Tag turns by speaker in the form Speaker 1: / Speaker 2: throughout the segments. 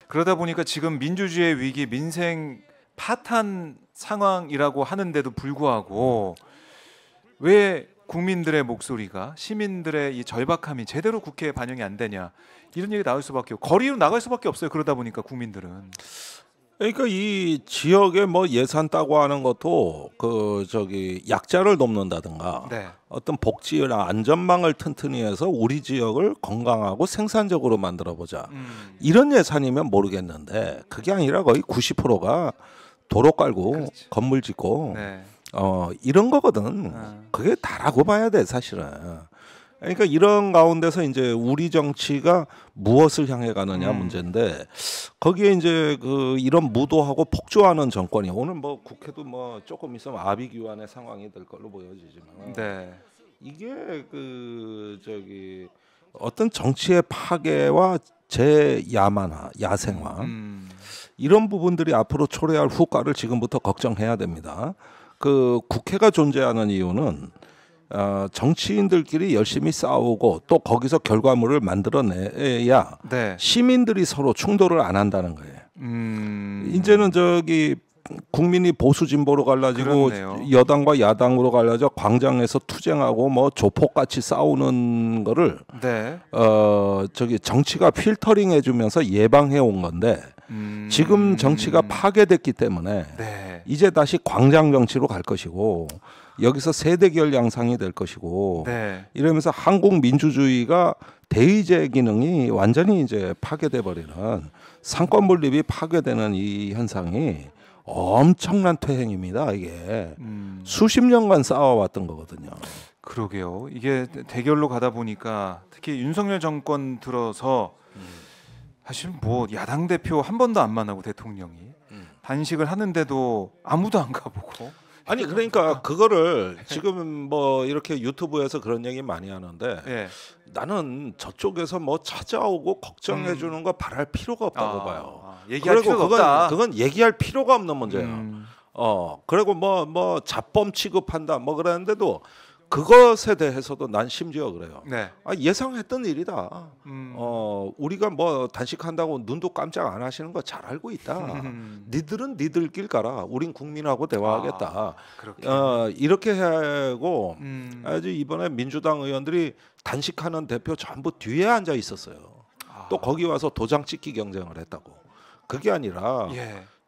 Speaker 1: 그러다 보니까 지금 민주주의의 위기, 민생 파탄 상황이라고 하는데도 불구하고 왜 국민들의 목소리가, 시민들의 이 절박함이 제대로 국회에 반영이 안 되냐, 이런 얘기 나올 수밖에 없고 거리로 나갈 수밖에 없어요. 그러다 보니까 국민들은.
Speaker 2: 그러니까 이 지역에 뭐 예산 따고 하는 것도 그 저기 약자를 돕는다든가
Speaker 1: 네.
Speaker 2: 어떤 복지나 안전망을 튼튼히 해서 우리 지역을 건강하고 생산적으로 만들어 보자. 이런 예산이면 모르겠는데 그게 아니라 거의 90%가 도로 깔고
Speaker 1: 그렇지.
Speaker 2: 건물 짓고
Speaker 1: 네.
Speaker 2: 이런 거거든. 그게 다라고 봐야 돼, 사실은. 그러니까 이런 가운데서 이제 우리 정치가 무엇을 향해 가느냐 문제인데, 거기에 이제 그 이런 무도하고 폭주하는 정권이, 오늘 뭐 국회도 뭐 조금 있으면 아비규환의 상황이 될 걸로 보여지지만,
Speaker 1: 네.
Speaker 2: 이게 그 저기 어떤 정치의 파괴와 재야만화, 야생화, 이런 부분들이 앞으로 초래할 후과를 지금부터 걱정해야 됩니다. 그 국회가 존재하는 이유는 정치인들끼리 열심히 싸우고 또 거기서 결과물을 만들어내야
Speaker 1: 네.
Speaker 2: 시민들이 서로 충돌을 안 한다는 거예요. 이제는 저기 국민이 보수 진보로 갈라지고
Speaker 1: 그렇네요.
Speaker 2: 여당과 야당으로 갈라져 광장에서 투쟁하고 뭐 조폭같이 싸우는 거를
Speaker 1: 네.
Speaker 2: 저기 정치가 필터링 해주면서 예방해 온 건데, 지금 정치가 파괴됐기 때문에
Speaker 1: 네.
Speaker 2: 이제 다시 광장 정치로 갈 것이고, 여기서 세대결 양상이 될 것이고,
Speaker 1: 네.
Speaker 2: 이러면서 한국 민주주의가 대의제 기능이 완전히 이제 파괴돼 버리는, 상권 분립이 파괴되는 이 현상이 엄청난 퇴행입니다. 이게 수십 년간 쌓아왔던 거거든요.
Speaker 1: 그러게요. 이게 대결로 가다 보니까 특히 윤석열 정권 들어서 사실 뭐 야당 대표 한 번도 안 만나고 대통령이 단식을 하는데도 아무도 안 가보고.
Speaker 2: 아니 그러니까 그거를 지금 뭐 이렇게 유튜브에서 그런 얘기 많이 하는데,
Speaker 1: 네.
Speaker 2: 나는 저쪽에서 뭐 찾아오고 걱정해 주는 거 바랄 필요가 없다고 봐요.
Speaker 1: 얘기할 필요가
Speaker 2: 그건,
Speaker 1: 없다.
Speaker 2: 그건 얘기할 필요가 없는 문제예요. 그리고 뭐 자범 취급한다 뭐 그러는데도, 그것에 대해서도 난 심지어 그래요.
Speaker 1: 네.
Speaker 2: 예상했던 일이다. 우리가 뭐 단식한다고 눈도 깜짝 안 하시는 거 잘 알고 있다. 니들은 니들 길 가라. 우린 국민하고 대화하겠다. 이렇게 하고 아주 이번에 민주당 의원들이 단식하는 대표 전부 뒤에 앉아 있었어요. 또 거기 와서 도장 찍기 경쟁을 했다고. 그게 아니라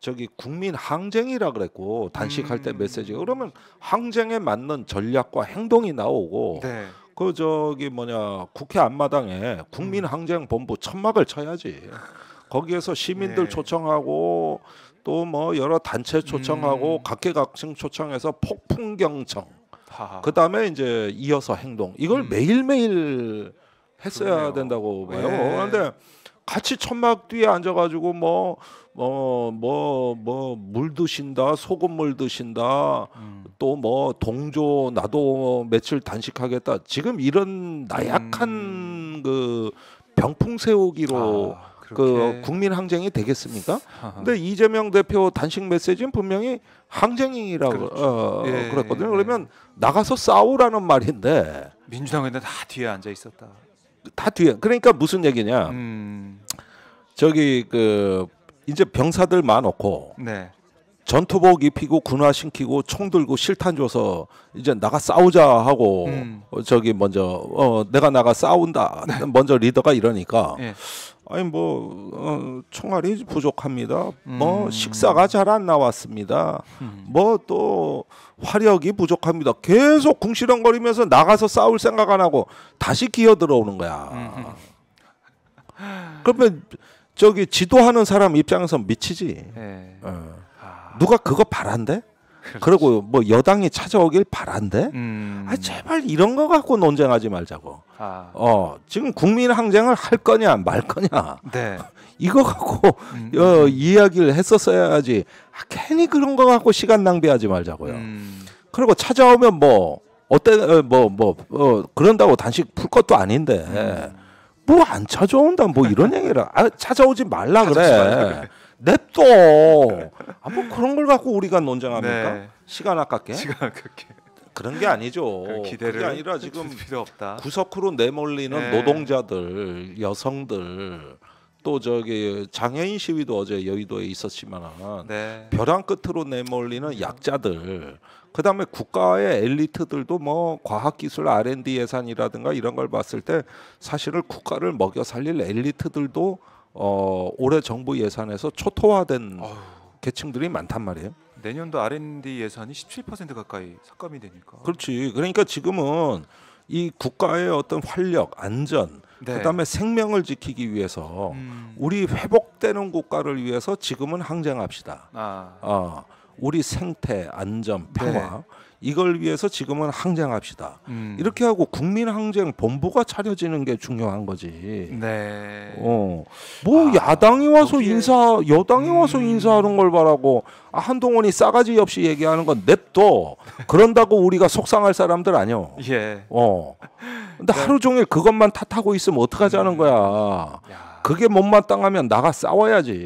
Speaker 2: 저기 국민 항쟁이라 그랬고, 단식할 때 메시지, 그러면 항쟁에 맞는 전략과 행동이 나오고,
Speaker 1: 네.
Speaker 2: 그 저기 뭐냐 국회 앞마당에 국민 항쟁 본부 천막을 쳐야지. 거기에서 시민들 초청하고 또 뭐 여러 단체 초청하고 각계각층 초청해서 폭풍 경청, 그 다음에 이제 이어서 행동, 이걸 매일매일 했어야
Speaker 1: 그러네요.
Speaker 2: 된다고 봐요. 그런데 같이 천막 뒤에 앉아가지고 물 드신다, 소금물 드신다, 또 뭐 동조 나도 며칠 단식하겠다, 지금 이런 나약한 그 병풍 세우기로 그 국민 항쟁이 되겠습니까? 근데 이재명 대표 단식 메시지는 분명히 항쟁이라고 그랬거든요. 그러면 나가서 싸우라는 말인데,
Speaker 1: 민주당 의원들 다 뒤에 앉아 있었다.
Speaker 2: 다 뒤에. 그러니까 무슨 얘기냐? 저기 그 이제 병사들 많고,
Speaker 1: 네.
Speaker 2: 전투복 입히고 군화시키고 총 들고 실탄 줘서 이제 나가 싸우자 하고 저기 먼저 내가 나가 싸운다 먼저 리더가 이러니까, 아니 뭐 총알이 부족합니다. 뭐 식사가 잘 안 나왔습니다. 뭐 또 화력이 부족합니다. 계속 궁시렁거리면서 나가서 싸울 생각 안 하고 다시 기어 들어오는 거야. 그러면 저기 지도하는 사람 입장에서 미치지. 누가 그거 바란대? 그리고 뭐 여당이 찾아오길 바란대? 제발 이런 거 갖고 논쟁하지 말자고. 지금 국민 항쟁을 할 거냐 말 거냐.
Speaker 1: 네.
Speaker 2: 이거 갖고 이야기를 했었어야지. 괜히 그런 거 갖고 시간 낭비하지 말자고요. 그리고 찾아오면 뭐 어때 그런다고 단식 풀 것도 아닌데 뭐 안 찾아온다 뭐 이런 얘기를 찾아오지 말라 그래. 냅둬. 뭐 그런 걸 갖고 우리가 논쟁합니까?
Speaker 1: 네.
Speaker 2: 시간 아깝게?
Speaker 1: 시간 아깝게.
Speaker 2: 그런 게 아니죠.
Speaker 1: 기대를
Speaker 2: 그게 아니라 지금
Speaker 1: 필요 없다.
Speaker 2: 구석으로 내몰리는 노동자들, 여성들, 또 저기 장애인 시위도 어제 여의도에 있었지만은
Speaker 1: 네.
Speaker 2: 벼랑 끝으로 내몰리는 약자들, 그다음에 국가의 엘리트들도 뭐 과학기술 R&D 예산이라든가 이런 걸 봤을 때 사실은 국가를 먹여 살릴 엘리트들도 올해 정부 예산에서 초토화된
Speaker 1: 어휴,
Speaker 2: 계층들이 많단 말이에요.
Speaker 1: 내년도 R&D 예산이 17% 가까이 삭감이 되니까.
Speaker 2: 그렇지. 그러니까 지금은 이 국가의 어떤 활력, 안전,
Speaker 1: 네.
Speaker 2: 그다음에 생명을 지키기 위해서 우리 회복되는 국가를 위해서 지금은 항쟁합시다.
Speaker 1: 아.
Speaker 2: 우리 생태, 안전, 평화
Speaker 1: 네.
Speaker 2: 이걸 위해서 지금은 항쟁합시다. 이렇게 하고 국민항쟁 본부가 차려지는 게 중요한 거지.
Speaker 1: 네.
Speaker 2: 뭐 야당이 와서 여당이 와서 인사하는 걸 바라고 한동훈이 싸가지 없이 얘기하는 건 냅둬. 그런다고 우리가 속상할 사람들 아니요.
Speaker 1: 예.
Speaker 2: 근데 하루 종일 그것만 탓하고 있으면 어떡하자는 거야.
Speaker 1: 야.
Speaker 2: 그게 못마땅하면 나가 싸워야지.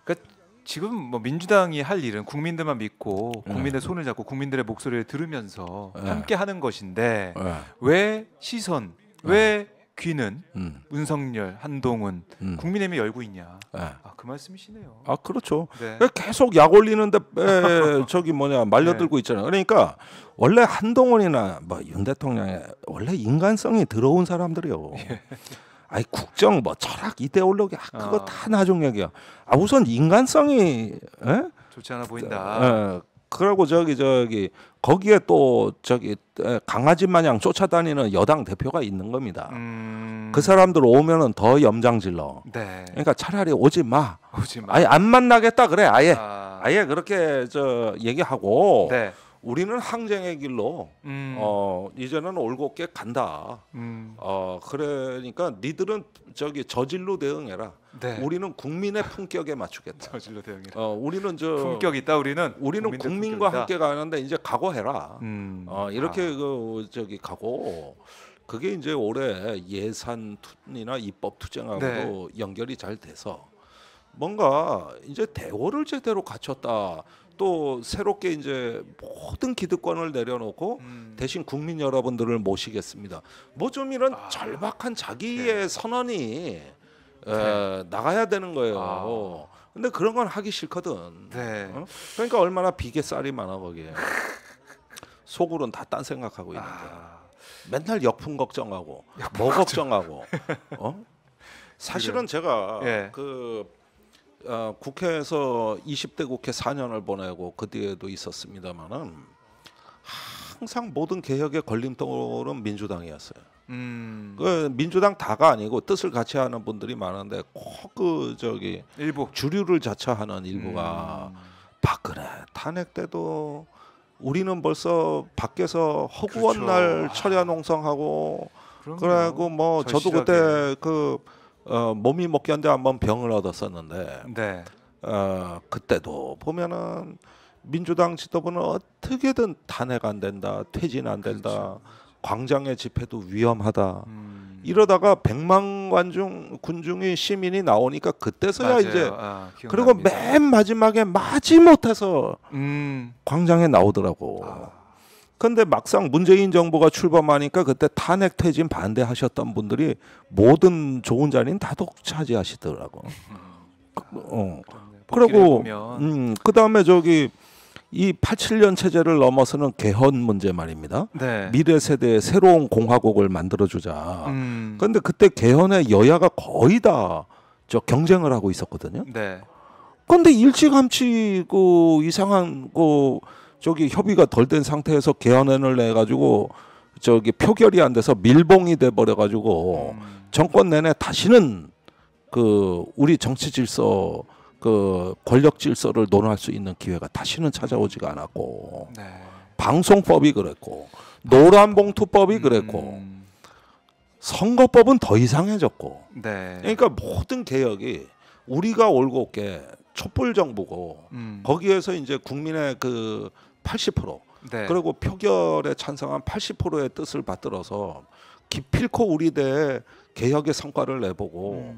Speaker 1: 그러니까 지금 뭐 민주당이 할 일은 국민들만 믿고 국민의 손을 잡고 국민들의 목소리를 들으면서 함께 하는 것인데 왜 시선, 왜 귀는 윤석열, 한동훈, 국민의힘에 열고 있냐? 그 말씀이시네요.
Speaker 2: 그렇죠.
Speaker 1: 네.
Speaker 2: 계속 약 올리는데 저기 말려들고 있잖아요. 그러니까 원래 한동훈이나 뭐 윤 대통령이 원래 인간성이 들어온 사람들이요. 아니 국정 뭐 철학 이데올로기 그거 다 나중 얘기야. 우선 인간성이
Speaker 1: 좋지 않아 보인다.
Speaker 2: 그러고 저기 거기에 또 저기 강아지 마냥 쫓아다니는 여당 대표가 있는 겁니다. 그 사람들 오면은 더 염장질러.
Speaker 1: 네.
Speaker 2: 그러니까 차라리 오지 마.
Speaker 1: 오지 마.
Speaker 2: 아예 안 만나겠다 그래. 아예 그렇게 얘기하고.
Speaker 1: 네.
Speaker 2: 우리는 항쟁의 길로 이제는 올곧게 간다. 그러니까 니들은 저기 저질로 대응해라.
Speaker 1: 네.
Speaker 2: 우리는 국민의 품격에 맞추겠다.
Speaker 1: 저질로 대응해라.
Speaker 2: 우리는
Speaker 1: 품격 있다. 우리는
Speaker 2: 국민과 함께 가는데 이제 각오해라. 이렇게 저기 가고 그게 이제 올해 예산이나 입법 투쟁하고도 연결이 잘 돼서 뭔가 이제 대오를 제대로 갖췄다. 또 새롭게 이제 모든 기득권을 내려놓고 대신 국민 여러분들을 모시겠습니다. 뭐 좀 이런 절박한 자기의 선언이 나가야 되는 거예요. 근데 그런 건 하기 싫거든. 그러니까 얼마나 비계 쌀이 많아 거기에. 속으로는 다 딴 생각하고 있는데 맨날 역풍 걱정하고 뭐 걱정하고. 사실은 제가 국회에서 20대 국회 4년을 보내고 그 뒤에도 있었습니다만은 항상 모든 개혁의 걸림돌은 민주당이었어요. 그 민주당 다가 아니고 뜻을 같이 하는 분들이 많은데 꼭
Speaker 1: 일부
Speaker 2: 주류를 자처하는 일부가 박근혜 탄핵 때도 우리는 벌써 밖에서 허구한 날 철야 농성하고 그래고 뭐 저도 그때 몸이 못 견뎌 한번 병을 얻었었는데 그때도 보면은 민주당 지도부는 어떻게든 탄핵 안 된다, 퇴진 안 된다, 그렇죠. 광장의 집회도 위험하다. 이러다가 100만 군중이 시민이 나오니까 그때서야 맞아요. 이제 그리고 맨 마지막에 마지못해서 광장에 나오더라고. 근데 막상 문재인 정부가 출범하니까 그때 탄핵 퇴진 반대하셨던 분들이 모든 좋은 자리는 다 독차지하시더라고. 그리고 그다음에 이 87년 체제를 넘어서는 개헌 문제 말입니다. 미래 세대의 새로운 공화국을 만들어 주자. 그런데 그때 개헌에 여야가 거의 다 경쟁을 하고 있었거든요. 그런데 일찌감치 이상한 협의가 덜 된 상태에서 개헌안을 내 가지고 표결이 안 돼서 밀봉이 돼 버려 가지고 정권 내내 다시는 우리 정치 질서 권력 질서를 논할 수 있는 기회가 다시는 찾아오지가 않았고 방송법이 그랬고 노란봉투법이 그랬고 선거법은 더 이상해졌고 그러니까 모든 개혁이 우리가 올곧게 촛불 정부고 거기에서 이제 국민의 80% 그리고 표결에 찬성한 80%의 뜻을 받들어서 기필코 우리 대 개혁의 성과를 내보고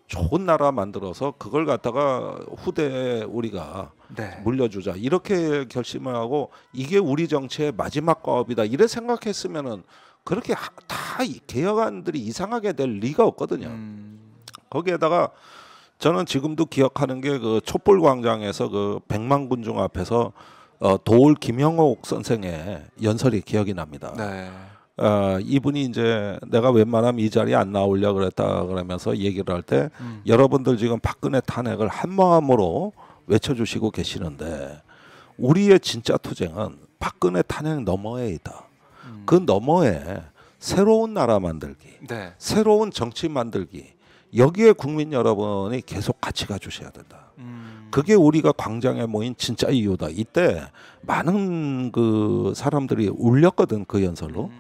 Speaker 2: 좋은 나라 만들어서 그걸 갖다가 후대에 우리가 물려주자 이렇게 결심을 하고 이게 우리 정치의 마지막 과업이다 이래 생각했으면은 그렇게 다 개혁안들이 이상하게 될 리가 없거든요. 거기에다가 저는 지금도 기억하는 게 그 촛불광장에서 그 100만 군중 앞에서 도올 김영옥 선생의 연설이 기억이 납니다.
Speaker 1: 네.
Speaker 2: 이분이 이제 내가 웬만하면 이 자리에 안 나오려고 그랬다 그러면서 얘기를 할 때 여러분들 지금 박근혜 탄핵을 한마음으로 외쳐주시고 계시는데 우리의 진짜 투쟁은 박근혜 탄핵 너머에 있다. 그 너머에 새로운 나라 만들기,
Speaker 1: 네.
Speaker 2: 새로운 정치 만들기, 여기에 국민 여러분이 계속 같이 가주셔야 된다. 그게 우리가 광장에 모인 진짜 이유다. 이때 많은 그 사람들이 울렸거든. 그 연설로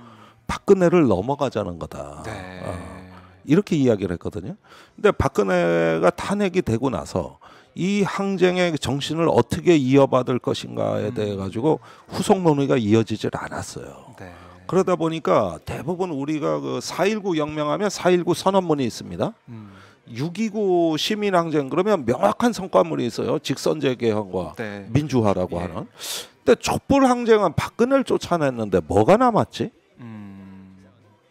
Speaker 2: 박근혜를 넘어가자는 거다.
Speaker 1: 네.
Speaker 2: 이렇게 이야기를 했거든요. 근데 박근혜가 탄핵이 되고 나서 이 항쟁의 정신을 어떻게 이어받을 것인가에 대해 가지고 후속 논의가 이어지질 않았어요.
Speaker 1: 네.
Speaker 2: 그러다 보니까 대부분 우리가 그 4.19 혁명하면 4.19 선언문이 있습니다. 6.29 시민항쟁 그러면 명확한 성과물이 있어요. 직선제 개헌과
Speaker 1: 네.
Speaker 2: 민주화라고 하는. 근데 촛불항쟁은 박근혜를 쫓아냈는데 뭐가 남았지?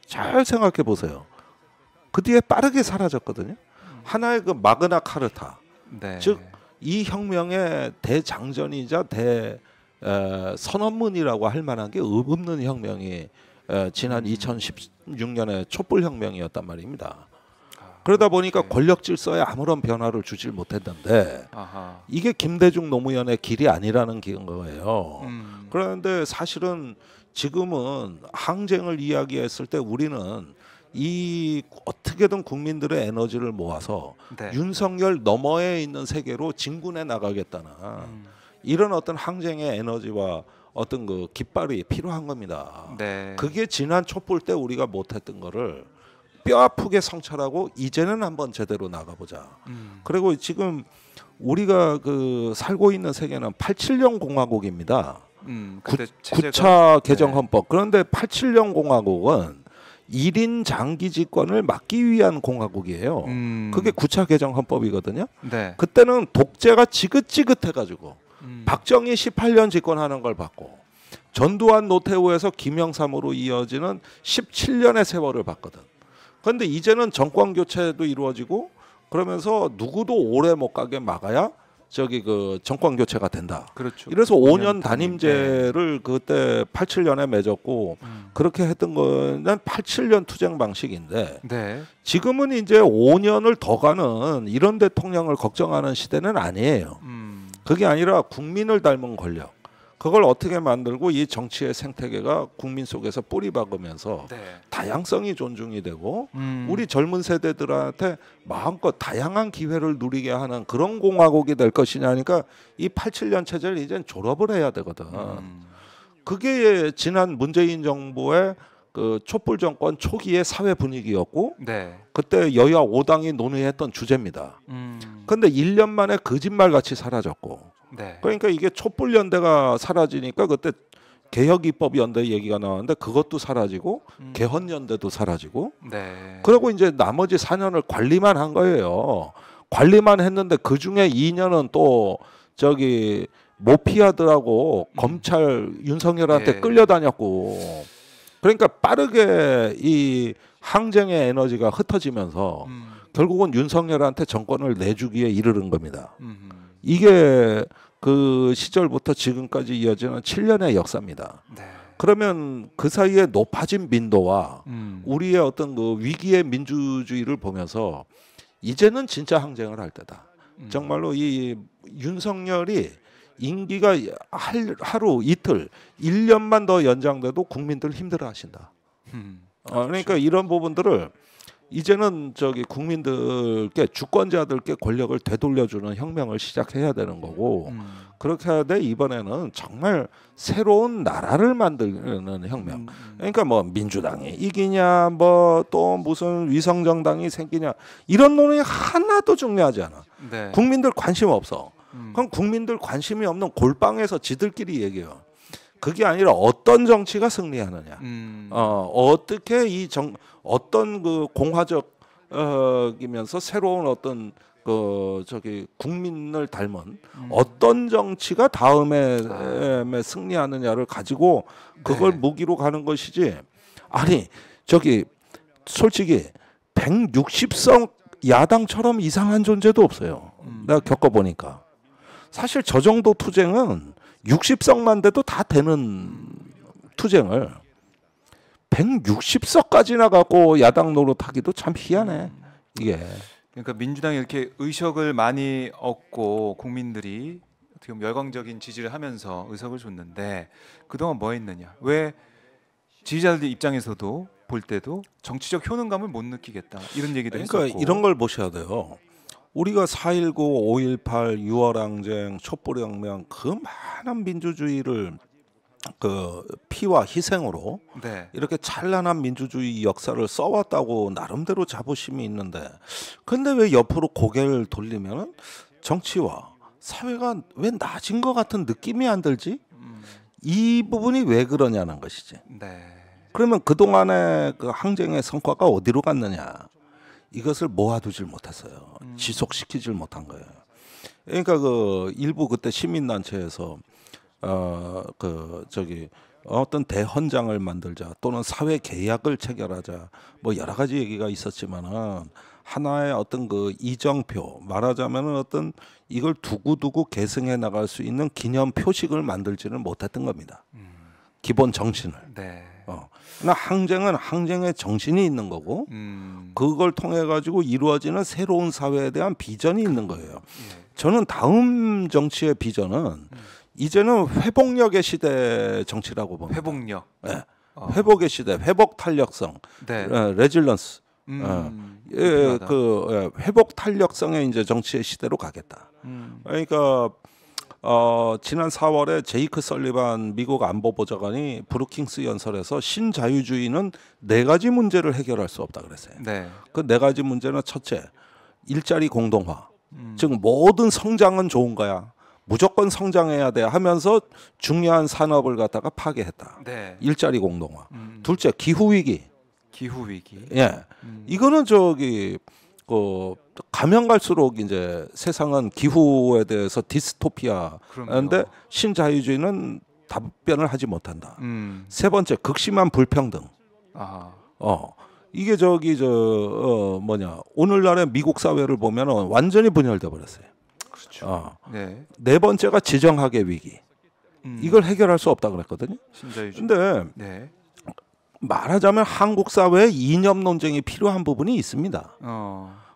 Speaker 2: 잘 생각해 보세요. 그 뒤에 빠르게 사라졌거든요. 하나의 그 마그나 카르타.
Speaker 1: 네.
Speaker 2: 즉 이 혁명의 대장전이자 선언문이라고 할 만한 게 없는 혁명이 지난 2016년에 촛불혁명이었단 말입니다. 그러다 보니까 권력 질서에 아무런 변화를 주질 못했는데 이게 김대중 노무현의 길이 아니라는 거예요. 그런데 사실은 지금은 항쟁을 이야기했을 때 우리는 이 어떻게든 국민들의 에너지를 모아서
Speaker 1: 네.
Speaker 2: 윤석열 너머에 있는 세계로 진군해 나가겠다는 이런 어떤 항쟁의 에너지와 어떤 그 깃발이 필요한 겁니다.
Speaker 1: 네.
Speaker 2: 그게 지난 촛불 때 우리가 못했던 거를 뼈 아프게 성찰하고 이제는 한번 제대로 나가보자. 그리고 지금 우리가 그 살고 있는 세계는 87년 공화국입니다.
Speaker 1: 그때
Speaker 2: 9차 개정 헌법. 그런데 87년 공화국은 1인 장기 집권을 막기 위한 공화국이에요. 그게 9차 개정 헌법이거든요.
Speaker 1: 네.
Speaker 2: 그때는 독재가 지긋지긋해가지고 박정희 18년 집권하는 걸 받고 전두환 노태우에서 김영삼으로 이어지는 17년의 세월을 받거든. 그런데 이제는 정권 교체도 이루어지고 그러면서 누구도 오래 못 가게 막아야 저기 그 정권 교체가 된다.
Speaker 1: 그렇죠.
Speaker 2: 이래서 5년 단임제를 그때 87년에 맺었고 그렇게 했던 거는 87년 투쟁 방식인데
Speaker 1: 네.
Speaker 2: 지금은 이제 5년을 더 가는 이런 대통령을 걱정하는 시대는 아니에요. 그게 아니라 국민을 닮은 권력. 그걸 어떻게 만들고 이 정치의 생태계가 국민 속에서 뿌리 박으면서
Speaker 1: 네.
Speaker 2: 다양성이 존중이 되고 우리 젊은 세대들한테 마음껏 다양한 기회를 누리게 하는 그런 공화국이 될 것이냐니까 이 87년 체제를 이젠 졸업을 해야 되거든. 그게 지난 문재인 정부의 그 촛불 정권 초기의 사회 분위기였고
Speaker 1: 네.
Speaker 2: 그때 여야 5당이 논의했던 주제입니다. 그런데 1년 만에 거짓말같이 사라졌고
Speaker 1: 네.
Speaker 2: 그러니까 이게 촛불연대가 사라지니까 그때 개혁입법연대 얘기가 나왔는데 그것도 사라지고 개헌연대도 사라지고
Speaker 1: 네.
Speaker 2: 그리고 이제 나머지 4년을 관리만 한 거예요. 관리만 했는데 그중에 2년은 또 저기 모피아들하고 검찰 윤석열한테
Speaker 1: 네.
Speaker 2: 끌려다녔고 그러니까 빠르게 이 항쟁의 에너지가 흩어지면서 결국은 윤석열한테 정권을 내주기에 이르는 겁니다. 이게 그 시절부터 지금까지 이어지는 7년의 역사입니다.
Speaker 1: 네.
Speaker 2: 그러면 그 사이에 높아진 민도와 우리의 어떤 그 위기의 민주주의를 보면서 이제는 진짜 항쟁을 할 때다. 정말로 이 윤석열이 임기가 하루 이틀 1년만 더 연장돼도 국민들 힘들어하신다. 그러니까 이런 부분들을 이제는 저기 국민들께 주권자들께 권력을 되돌려주는 혁명을 시작해야 되는 거고 그렇게 해야 돼. 이번에는 정말 새로운 나라를 만드는 혁명. 그러니까 뭐 민주당이 이기냐 뭐 또 무슨 위성정당이 생기냐 이런 논의 하나도 중요하지 않아.
Speaker 1: 네.
Speaker 2: 국민들 관심 없어. 그럼 국민들 관심이 없는 골방에서 지들끼리 얘기해요. 그게 아니라 어떤 정치가 승리하느냐. 어떻게 어떤 그 공화적이면서 새로운 어떤 그 저기 국민을 닮은 어떤 정치가 다음에 승리하느냐를 가지고 그걸
Speaker 1: 네.
Speaker 2: 무기로 가는 것이지. 아니 저기 솔직히 160석 야당처럼 이상한 존재도 없어요. 내가 겪어보니까 사실 저 정도 투쟁은 60석만 돼도 다 되는 투쟁을 160석까지나 갖고 야당 노릇하기도 참 희한해 이게.
Speaker 1: 그러니까 민주당이 이렇게 의석을 많이 얻고 국민들이 어떻게 보면 열광적인 지지를 하면서 의석을 줬는데 그동안 뭐 했느냐? 왜 지지자들 입장에서도 볼 때도 정치적 효능감을 못 느끼겠다 이런 얘기도
Speaker 2: 그러니까
Speaker 1: 했었고.
Speaker 2: 이런 걸 보셔야 돼요. 우리가 4.19, 5.18, 6월항쟁, 촛불혁명 그 많은 민주주의를 그 피와 희생으로
Speaker 1: 네.
Speaker 2: 이렇게 찬란한 민주주의 역사를 써왔다고 나름대로 자부심이 있는데, 근데 왜 옆으로 고개를 돌리면 정치와 사회가 왜 낮은 것 같은 느낌이 안 들지? 이 부분이 왜 그러냐는 것이지.
Speaker 1: 네.
Speaker 2: 그러면 그동안의 그 항쟁의 성과가 어디로 갔느냐? 이것을 모아두질 못했어요. 지속시키질 못한 거예요. 그러니까 그 일부 그때 시민단체에서 어떤 대헌장을 만들자 또는 사회 계약을 체결하자 뭐 여러 가지 얘기가 있었지만은 하나의 어떤 그 이정표, 말하자면은 어떤 이걸 두고두고 계승해 나갈 수 있는 기념 표식을 만들지는 못했던 겁니다. 기본 정신을.
Speaker 1: 네.
Speaker 2: 그러나 항쟁은 항쟁의 정신이 있는 거고 그걸 통해 가지고 이루어지는 새로운 사회에 대한 비전이 있는 거예요.
Speaker 1: 예.
Speaker 2: 저는 다음 정치의 비전은 이제는 회복력의 시대 정치라고 봅니다.
Speaker 1: 회복력.
Speaker 2: 네. 회복의 시대, 회복 탄력성,
Speaker 1: 네.
Speaker 2: 레질런스.
Speaker 1: 훌륭하다.
Speaker 2: 회복 탄력성의 이제 정치의 시대로 가겠다. 그러니까 지난 4월에 제이크 설리반 미국 안보보좌관이 브루킹스 연설에서 신자유주의는 4가지 문제를 해결할 수 없다 그랬어요.
Speaker 1: 네.
Speaker 2: 그 4가지 문제는 첫째, 일자리 공동화. 즉 모든 성장은 좋은 거야. 무조건 성장해야 돼 하면서 중요한 산업을 갖다가 파괴했다.
Speaker 1: 네.
Speaker 2: 일자리 공동화. 둘째, 기후 위기.
Speaker 1: 기후 위기.
Speaker 2: 예. 이거는 가면 갈수록 이제 세상은 기후에 대해서 디스토피아. 그런데 신자유주의는 답변을 하지 못한다. 세 번째, 극심한 불평등.
Speaker 1: 아하.
Speaker 2: 이게 오늘날의 미국 사회를 보면은 완전히 분열돼 버렸어요.
Speaker 1: 그렇죠.
Speaker 2: 네. 네 번째가 지정학의 위기. 이걸 해결할 수 없다 그랬거든요.
Speaker 1: 신자유주의.
Speaker 2: 근데
Speaker 1: 네.
Speaker 2: 말하자면 한국 사회에 이념 논쟁이 필요한 부분이 있습니다.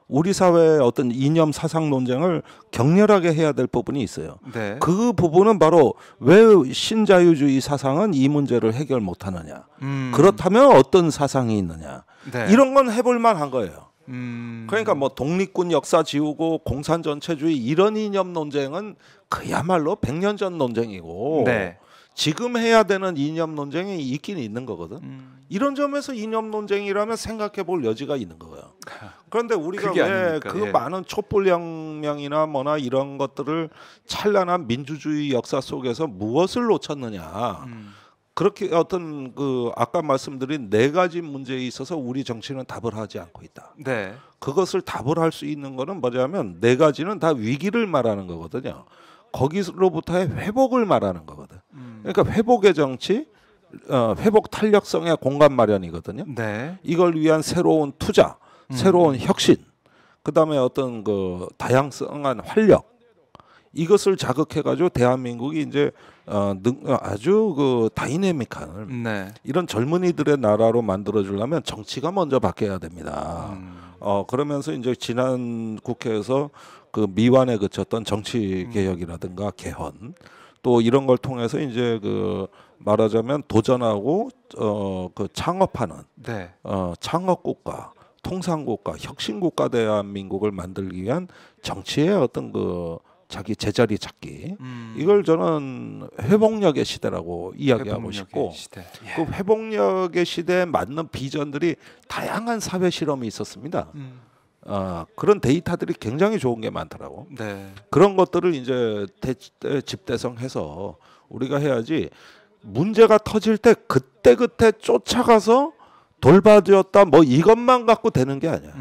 Speaker 2: 우리 사회의 어떤 이념 사상 논쟁을 격렬하게 해야 될 부분이 있어요.
Speaker 1: 네.
Speaker 2: 그 부분은 바로 왜 신자유주의 사상은 이 문제를 해결 못하느냐. 그렇다면 어떤 사상이 있느냐.
Speaker 1: 네.
Speaker 2: 이런 건 해볼 만한 거예요. 그러니까 뭐 독립군 역사 지우고 공산 전체주의 이런 이념 논쟁은 그야말로 100년 전 논쟁이고
Speaker 1: 네.
Speaker 2: 지금 해야 되는 이념 논쟁이 있긴 있는 거거든. 이런 점에서 이념 논쟁이라면 생각해 볼 여지가 있는 거예요. 그런데 우리가 왜 그 많은 촛불혁명이나 뭐나 이런 것들을 찬란한 민주주의 역사 속에서 무엇을 놓쳤느냐. 그렇게 어떤 아까 말씀드린 4가지 문제에 있어서 우리 정치는 답을 하지 않고 있다.
Speaker 1: 네.
Speaker 2: 그것을 답을 할 수 있는 거는 뭐냐면 4가지는 다 위기를 말하는 거거든요. 거기로부터의 회복을 말하는 거거든. 그러니까 회복의 정치, 회복 탄력성의 공간 마련이거든요.
Speaker 1: 네.
Speaker 2: 이걸 위한 새로운 투자, 새로운 혁신, 그다음에 어떤 다양성한 활력, 이것을 자극해가지고 대한민국이 이제 아주 다이내믹한
Speaker 1: 네.
Speaker 2: 이런 젊은이들의 나라로 만들어주려면 정치가 먼저 바뀌어야 됩니다. 그러면서 이제 지난 국회에서 미완에 그쳤던 정치 개혁이라든가 개헌 또 이런 걸 통해서 이제 말하자면 도전하고 창업하는
Speaker 1: 네.
Speaker 2: 창업국가, 통상국가, 혁신국가 대한민국을 만들기 위한 정치의 어떤 자기 제자리 찾기, 이걸 저는 회복력의 시대라고 이야기하고 싶고
Speaker 1: 시대.
Speaker 2: 그 회복력의 시대에 맞는 비전들이 다양한 사회 실험이 있었습니다. 그런 데이터들이 굉장히 좋은 게 많더라고.
Speaker 1: 네.
Speaker 2: 그런 것들을 이제 집대성해서 우리가 해야지. 문제가 터질 때 그때 쫓아가서 돌봐주었다 뭐 이것만 갖고 되는 게 아니야.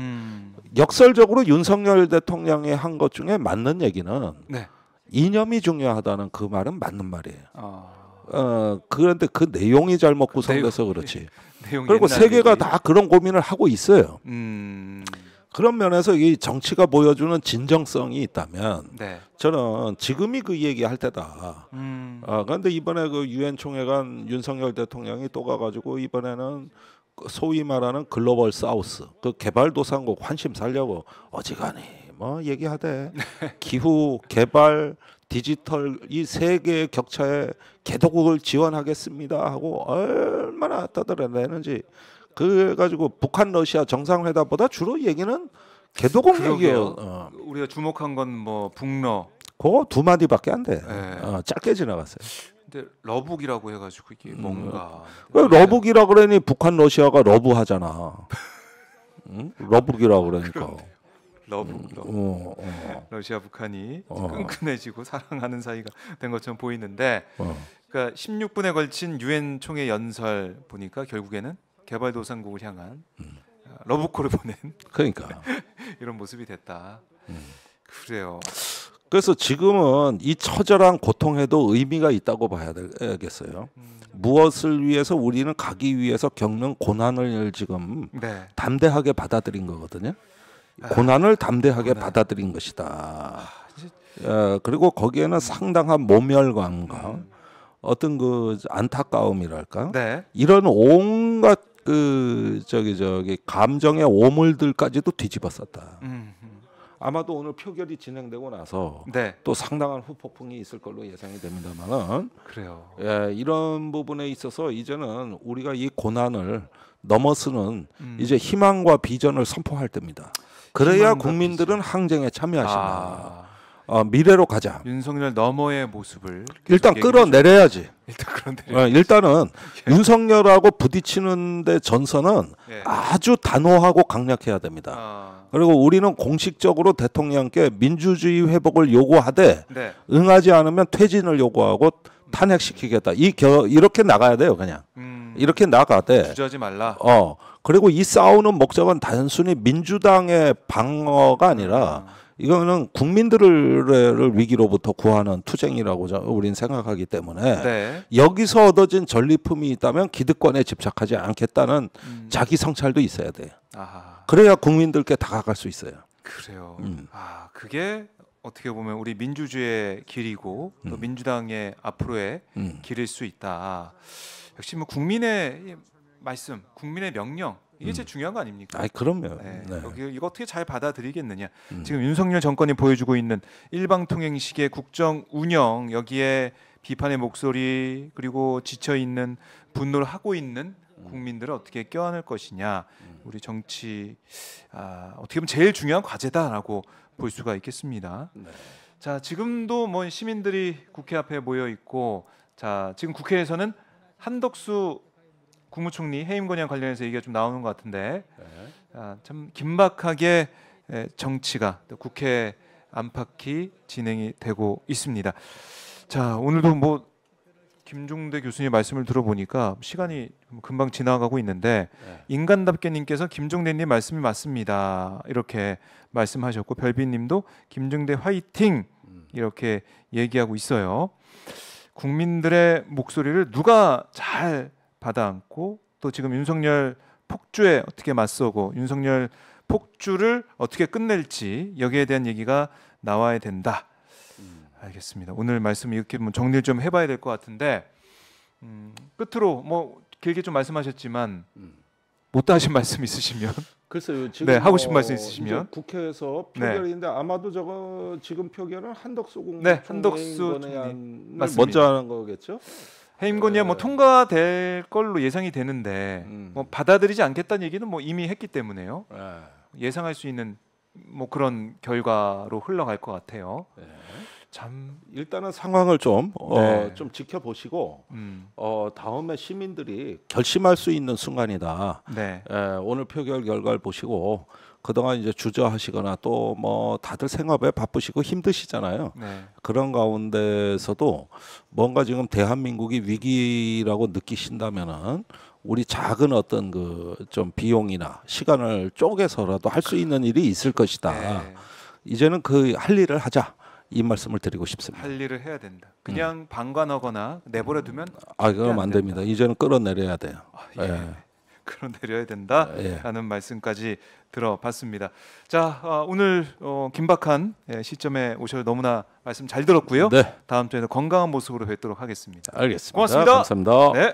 Speaker 2: 역설적으로 윤석열 대통령이 한 것 중에 맞는 얘기는
Speaker 1: 네.
Speaker 2: 이념이 중요하다는 그 말은 맞는 말이에요. 그런데 그 내용이 잘못 구성돼서 그렇지. 그리고 세계가 다 그런 고민을 하고 있어요. 그런 면에서 이 정치가 보여주는 진정성이 있다면
Speaker 1: 네.
Speaker 2: 저는 지금이 그 얘기할 때다. 그런데 이번에 그 유엔 총회 간 윤석열 대통령이 또 가가지고 이번에는 소위 말하는 글로벌 사우스 그 개발도상국 환심 살려고 어지간히 뭐 얘기하대. 기후, 개발, 디지털 이 세 개의 격차에 개도국을 지원하겠습니다 하고 얼마나 떠들어내는지. 그래 가지고 북한 러시아 정상회담보다 주로 얘기는 개도국 얘기예요.
Speaker 1: 우리가 주목한 건 뭐 북러
Speaker 2: 그거 두 마디밖에 안 돼.
Speaker 1: 네.
Speaker 2: 짧게 지나갔어요.
Speaker 1: 근데 러북이라고 해가지고 이게 뭔가
Speaker 2: 왜 러북이라 그러니 북한 러시아가 러브하잖아. 응? 러북이라 그러니까.
Speaker 1: 러북. 러시아 북한이 끈끈해지고 사랑하는 사이가 된 것처럼 보이는데 그러니까 16분에 걸친 유엔 총회 연설 보니까 결국에는 개발도상국을 향한 러브콜을 보낸
Speaker 2: 그러니까
Speaker 1: 이런 모습이 됐다. 그래요.
Speaker 2: 그래서 지금은 이 처절한 고통에도 의미가 있다고 봐야 되겠어요. 무엇을 위해서 우리는 가기 위해서 겪는 고난을 지금
Speaker 1: 네.
Speaker 2: 담대하게 받아들인 거거든요. 고난을 담대하게 받아들인 것이다. 그리고 거기에는 상당한 모멸감과 어떤 그 안타까움이랄까
Speaker 1: 네.
Speaker 2: 이런 온갖 그 저기 감정의 오물들까지도 뒤집었었다. 아마도 오늘 표결이 진행되고 나서
Speaker 1: 네.
Speaker 2: 또 상당한 후폭풍이 있을 걸로 예상이 됩니다만은
Speaker 1: 그래요.
Speaker 2: 이런 부분에 있어서 이제는 우리가 이 고난을 넘어서는 이제 희망과 비전을 선포할 때입니다. 그래야 국민들은 항쟁에 참여하신다. 미래로 가자.
Speaker 1: 윤석열 너머의 모습을
Speaker 2: 일단 끌어내려야지. 일단은 윤석열하고 부딪히는데 전선은 아주 단호하고 강력해야 됩니다. 그리고 우리는 공식적으로 대통령께 민주주의 회복을 요구하되 응하지 않으면 퇴진을 요구하고 탄핵시키겠다. 이렇게 나가야 돼요, 그냥. 이렇게 나가되
Speaker 1: 주저하지 말라.
Speaker 2: 그리고 이 싸우는 목적은 단순히 민주당의 방어가 아니라 이거는 국민들을 위기로부터 구하는 투쟁이라고 우리는 생각하기 때문에 여기서 얻어진 전리품이 있다면 기득권에 집착하지 않겠다는 자기 성찰도 있어야 돼요. 그래야 국민들께 다가갈 수 있어요.
Speaker 1: 그래요. 그게 어떻게 보면 우리 민주주의의 길이고 또 민주당의 앞으로의 길일 수 있다. 역시 뭐 국민의 말씀, 국민의 명령 이게 제일 중요한 거 아닙니까?
Speaker 2: 그럼요.
Speaker 1: 이거 어떻게 잘 받아들이겠느냐. 지금 윤석열 정권이 보여주고 있는 일방통행식의 국정 운영 여기에 비판의 목소리 그리고 지쳐 있는 분노를 하고 있는 국민들을 어떻게 껴안을 것이냐. 우리 정치 어떻게 보면 제일 중요한 과제다라고 볼 수가 있겠습니다. 자, 지금도 뭐 시민들이 국회 앞에 모여 있고, 자 지금 국회에서는 한덕수 국무총리 해임 건의안 관련해서 얘기가 좀 나오는 것 같은데 참 긴박하게 정치가 국회 안팎이 진행이 되고 있습니다. 자 오늘도 뭐 김종대 교수님 말씀을 들어보니까 시간이 금방 지나가고 있는데 인간답게님께서 김종대님 말씀이 맞습니다 이렇게 말씀하셨고 별비님도 김종대 화이팅 이렇게 얘기하고 있어요. 국민들의 목소리를 누가 잘 받아안고 또 지금 윤석열 폭주에 어떻게 맞서고 윤석열 폭주를 어떻게 끝낼지 여기에 대한 얘기가 나와야 된다. 알겠습니다. 오늘 말씀 이렇게 정리를 좀 해봐야 될 것 같은데 끝으로 뭐 길게 좀 말씀하셨지만 못다 하신 말씀 있으시면
Speaker 2: 글쎄요. 지금
Speaker 1: 하고 싶은 말씀 있으시면
Speaker 2: 국회에서 표결인데 아마도 저거 지금 표결은 한덕수 국무총리
Speaker 1: 한덕수
Speaker 2: 먼저 하는 거겠죠?
Speaker 1: 해임 건의안 뭐 통과될 걸로 예상이 되는데 뭐 받아들이지 않겠다는 얘기는 뭐 이미 했기 때문에요. 예상할 수 있는 뭐 그런 결과로 흘러갈 것 같아요. 참
Speaker 2: 일단은 상황을 좀 지켜보시고 다음에 시민들이 결심할 수 있는 순간이다. 오늘 표결 결과를 보시고 그동안 이제 주저하시거나 또 뭐 다들 생업에 바쁘시고 힘드시잖아요. 그런 가운데서도 뭔가 지금 대한민국이 위기라고 느끼신다면은 우리 작은 어떤 그 좀 비용이나 시간을 쪼개서라도 할 수 있는 일이 있을 것이다. 이제는 그 할 일을 하자. 이 말씀을 드리고 싶습니다.
Speaker 1: 할 일을 해야 된다. 그냥 방관하거나 내버려두면
Speaker 2: 그럼 안 됩니다. 이제는 끌어내려야 돼요.
Speaker 1: 끌어내려야 된다라는 말씀까지 들어봤습니다. 자, 오늘 긴박한 시점에 오셔서 너무나 말씀 잘 들었고요.
Speaker 2: 네.
Speaker 1: 다음 주에는 건강한 모습으로 뵙도록 하겠습니다.
Speaker 2: 알겠습니다.
Speaker 1: 고맙습니다.
Speaker 2: 감사합니다.
Speaker 1: 네.